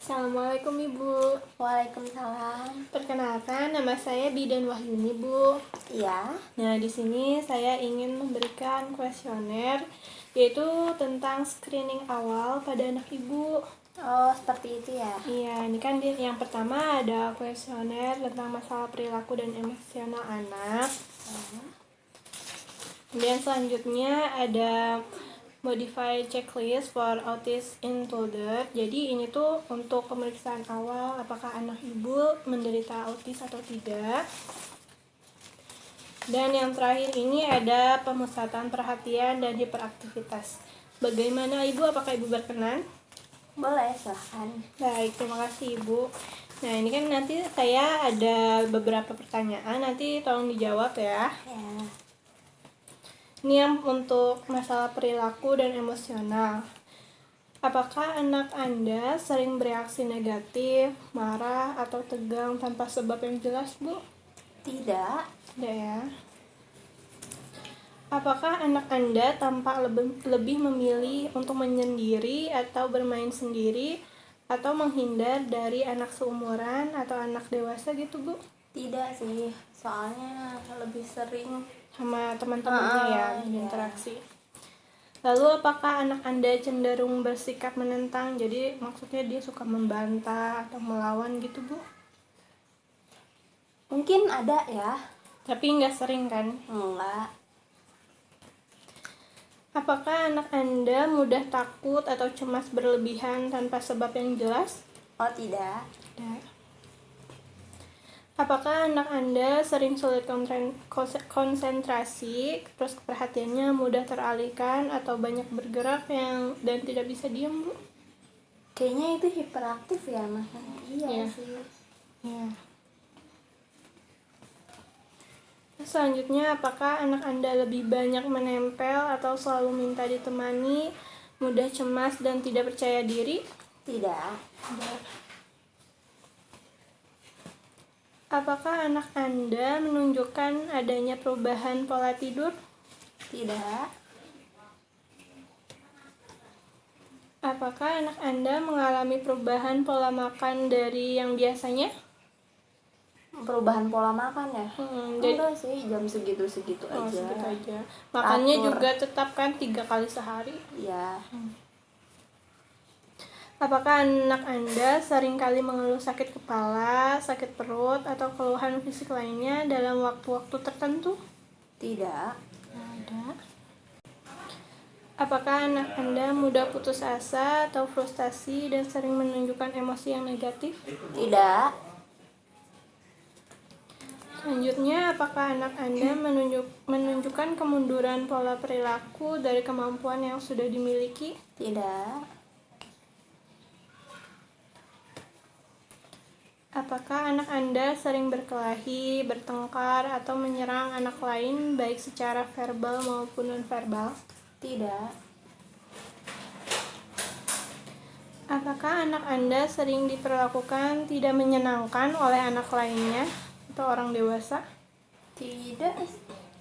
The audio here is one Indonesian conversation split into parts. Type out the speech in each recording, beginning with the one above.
Assalamualaikum Ibu. Waalaikumsalam. Perkenalkan, nama saya Bidan Wahyuni, Bu. Iya. Nah, di sini saya ingin memberikan kuesioner yaitu tentang screening awal pada anak Ibu. Oh, seperti itu ya. Iya, ini kan yang pertama ada kuesioner tentang masalah perilaku dan emosional anak. Kemudian selanjutnya ada modified checklist for autism in toddler. Jadi ini tuh untuk pemeriksaan awal apakah anak ibu menderita autis atau tidak. Dan yang terakhir ini ada pemusatan perhatian dan hiperaktivitas. Bagaimana Ibu? Apakah Ibu berkenan? Boleh, silahkan. Baik, terima kasih Ibu. Nah, ini kan nanti saya ada beberapa pertanyaan, nanti tolong dijawab ya. Ya. Ini yang untuk masalah perilaku dan emosional. Apakah anak Anda sering bereaksi negatif, marah, atau tegang tanpa sebab yang jelas, Bu? Tidak. Tidak ya. Apakah anak Anda tampak lebih memilih untuk menyendiri atau bermain sendiri, atau menghindar dari anak seumuran atau anak dewasa gitu, Bu? Tidak sih, soalnya lebih sering Sama teman-temannya ya, berinteraksi. Lalu apakah anak Anda cenderung bersikap menentang? Jadi maksudnya dia suka membantah atau melawan gitu, Bu? Mungkin ada ya. Tapi nggak sering kan? Enggak. Apakah anak Anda mudah takut atau cemas berlebihan tanpa sebab yang jelas? Oh, tidak. Tidak. Apakah anak Anda sering sulit konsentrasi, terus perhatiannya mudah teralihkan atau banyak bergerak dan tidak bisa diam, Bu? Kayaknya itu hiperaktif ya, Mas. Iya sih. Ya. Selanjutnya, apakah anak Anda lebih banyak menempel atau selalu minta ditemani, mudah cemas dan tidak percaya diri? Tidak. Tidak. Apakah anak Anda menunjukkan adanya perubahan pola tidur? Tidak. Apakah anak Anda mengalami perubahan pola makan dari yang biasanya? Perubahan pola makan ya? Enggak sih, jam segitu-segitu aja. Segitu aja. Makannya Atur. juga tetap kan 3 kali sehari? Iya. Apakah anak Anda seringkali mengeluh sakit kepala, sakit perut, atau keluhan fisik lainnya dalam waktu-waktu tertentu? Tidak. Ada. Apakah anak Anda mudah putus asa atau frustasi dan sering menunjukkan emosi yang negatif? Tidak. Selanjutnya, apakah anak Anda menunjukkan kemunduran pola perilaku dari kemampuan yang sudah dimiliki? Tidak. Apakah anak Anda sering berkelahi, bertengkar, atau menyerang anak lain baik secara verbal maupun nonverbal? Tidak. Apakah anak Anda sering diperlakukan tidak menyenangkan oleh anak lainnya atau orang dewasa? Tidak.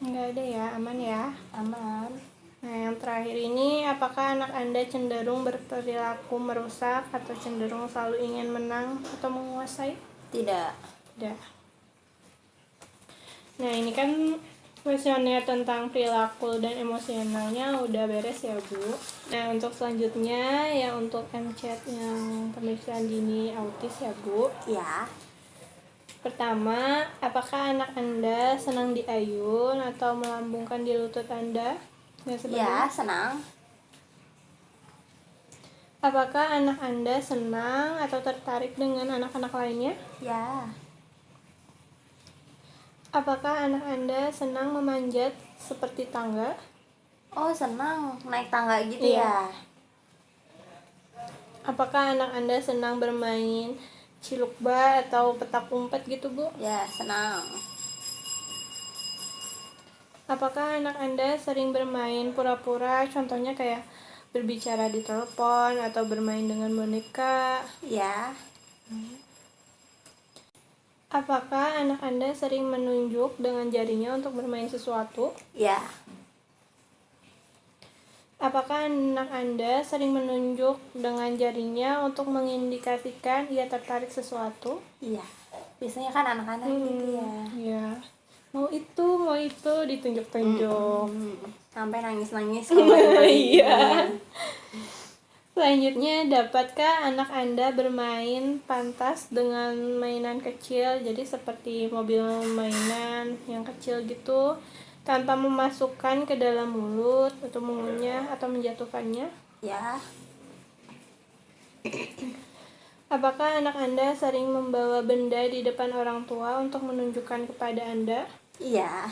Enggak ada ya, aman ya? Aman. Nah, yang terakhir ini, apakah anak Anda cenderung berperilaku merusak atau cenderung selalu ingin menang atau menguasai? Tidak. Tidak. Nah, ini kan kuesioner tentang perilaku dan emosionalnya udah beres ya, Bu. Nah, untuk selanjutnya ya untuk MCAT yang pemeriksaan dini autis ya, Bu. Ya. Pertama, apakah anak Anda senang diayun atau melambungkan di lutut Anda? Ya, senang. Apakah anak Anda senang atau tertarik dengan anak-anak lainnya? Ya. Apakah anak Anda senang memanjat seperti tangga? Oh, senang naik tangga gitu Iya. ya. Apakah anak Anda senang bermain cilukba atau petak umpet gitu, Bu? Ya, senang. Apakah anak Anda sering bermain pura-pura, contohnya kayak berbicara di telepon atau bermain dengan boneka? Ya. Apakah anak Anda sering menunjuk dengan jarinya untuk bermain sesuatu? Ya. Apakah anak Anda sering menunjuk dengan jarinya untuk mengindikasikan ia tertarik sesuatu? Iya, biasanya kan anak-anak gitu ya. Iya. Mau itu ditunjuk-tunjuk. Sampai nangis-nangis kalau lagi Iya. Selanjutnya, dapatkah anak Anda bermain pantas dengan mainan kecil, jadi seperti mobil mainan yang kecil gitu, tanpa memasukkan ke dalam mulut atau mengunyah atau menjatuhkannya? Ya, Apakah anak Anda sering membawa benda di depan orang tua untuk menunjukkan kepada Anda? iya.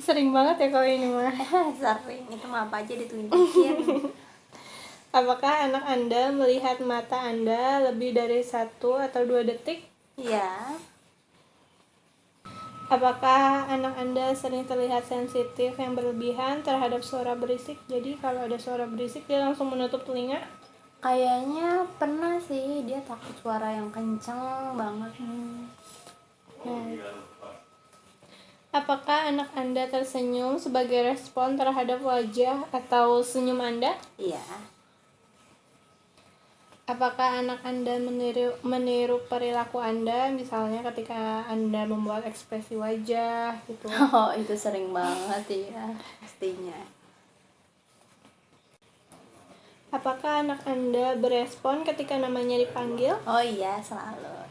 Sering banget ya kalau ini mah. Sering, itu mah apa aja ditunjukin. Apakah anak Anda melihat mata Anda lebih dari 1 atau 2 detik? Iya, Apakah anak Anda sering terlihat sensitif yang berlebihan terhadap suara berisik? Jadi kalau ada suara berisik dia langsung menutup telinga? kayaknya pernah sih dia takut suara yang kenceng banget. Baik. Apakah anak Anda tersenyum sebagai respon terhadap wajah atau senyum Anda? Iya. Apakah anak Anda meniru perilaku Anda, misalnya ketika Anda membuat ekspresi wajah gitu? Oh, itu sering banget ya, pastinya. Apakah anak Anda berespon ketika namanya dipanggil? Oh iya, selalu.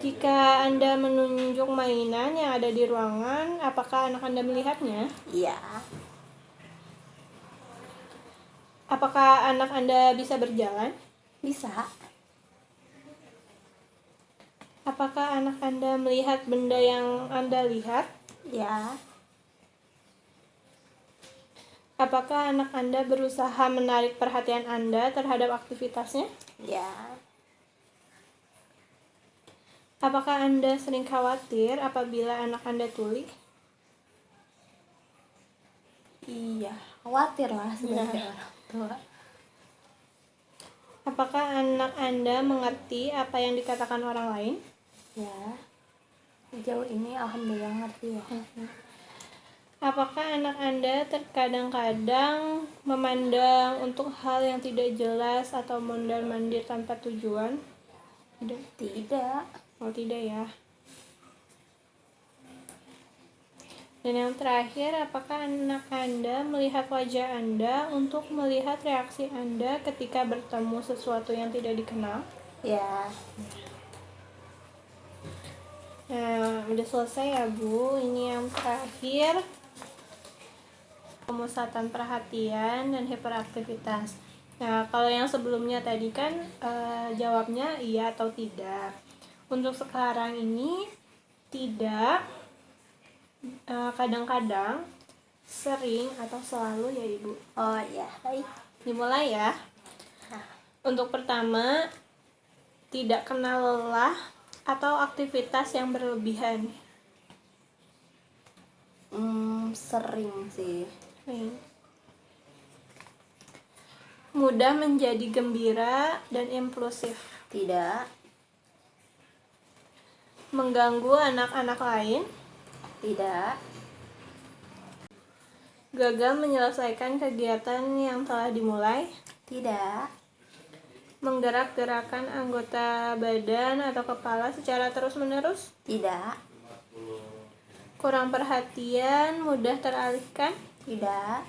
Jika Anda menunjuk mainan yang ada di ruangan, apakah anak Anda melihatnya? Iya. Apakah anak Anda bisa berjalan? Bisa. Apakah anak Anda melihat benda yang Anda lihat? Ya. Apakah anak Anda berusaha menarik perhatian Anda terhadap aktivitasnya? Ya. Apakah Anda sering khawatir apabila anak Anda tuli? Iya, khawatir lah sebagai orang tua. Apakah anak Anda mengerti apa yang dikatakan orang lain? Ya. Sejauh ini alhamdulillah ngerti ya. Apakah anak Anda terkadang-kadang memandang untuk hal yang tidak jelas atau mondar-mandir tanpa tujuan? Tidak. Tidak. Oh, tidak ya. Dan yang terakhir, apakah anak Anda melihat wajah Anda untuk melihat reaksi Anda ketika bertemu sesuatu yang tidak dikenal? Ya. Nah, udah selesai ya Bu. Ini yang terakhir, pemusatan perhatian dan hiperaktivitas. Nah, kalau yang sebelumnya tadi kan jawabnya iya atau tidak. Untuk sekarang ini tidak, kadang-kadang, sering atau selalu ya Ibu. Oh iya, baik. Dimulai ya. Untuk pertama, tidak kenal lelah atau aktivitas yang berlebihan. Sering sih. Mudah menjadi gembira dan impulsif. Tidak. Mengganggu anak-anak lain. Tidak. Gagal menyelesaikan kegiatan yang telah dimulai. Tidak. Menggerak-gerakan anggota badan atau kepala secara terus-menerus. Tidak. Kurang perhatian, mudah teralihkan. Tidak.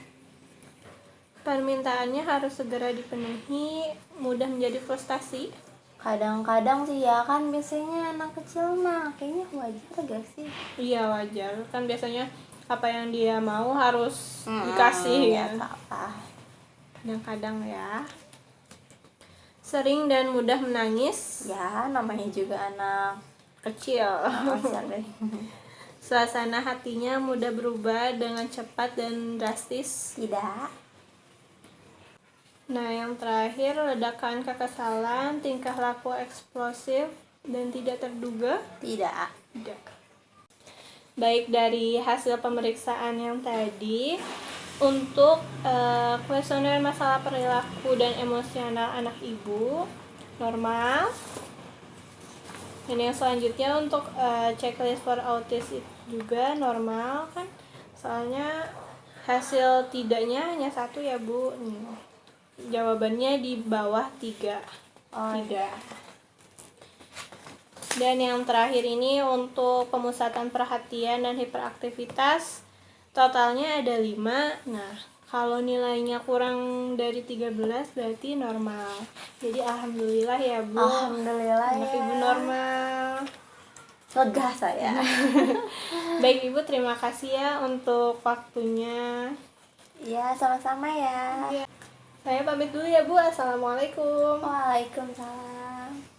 Permintaannya harus segera dipenuhi, mudah menjadi frustasi. Kadang-kadang sih ya, kan biasanya anak kecil mah kayaknya wajar gak sih? Iya, wajar. Kan biasanya apa yang dia mau harus dikasih Ya ya. apa. Kadang-kadang ya. Sering dan mudah menangis. Ya, namanya juga anak Kecil. sering. Suasana hatinya mudah berubah dengan cepat dan drastis. Tidak. Nah, yang terakhir, ledakan kekesalan, tingkah laku eksplosif dan tidak terduga. Tidak. Tidak. Baik, dari hasil pemeriksaan yang tadi, untuk kuesioner masalah perilaku dan emosional anak ibu normal. Ini yang selanjutnya untuk checklist for autis juga normal kan, soalnya Hasil tidaknya hanya 1 ya Bu. Nih. Jawabannya di bawah 3. Tidak. Dan yang terakhir ini untuk pemusatan perhatian dan hiperaktivitas, totalnya ada 5. Nah, kalau nilainya kurang dari 13 berarti normal. Jadi alhamdulillah ya Bu. Alhamdulillah Anak ya. Ibu normal. Lega saya. Baik Ibu, terima kasih ya untuk waktunya. Ya, sama-sama ya. Saya pamit dulu ya Bu. Assalamualaikum. Waalaikumsalam.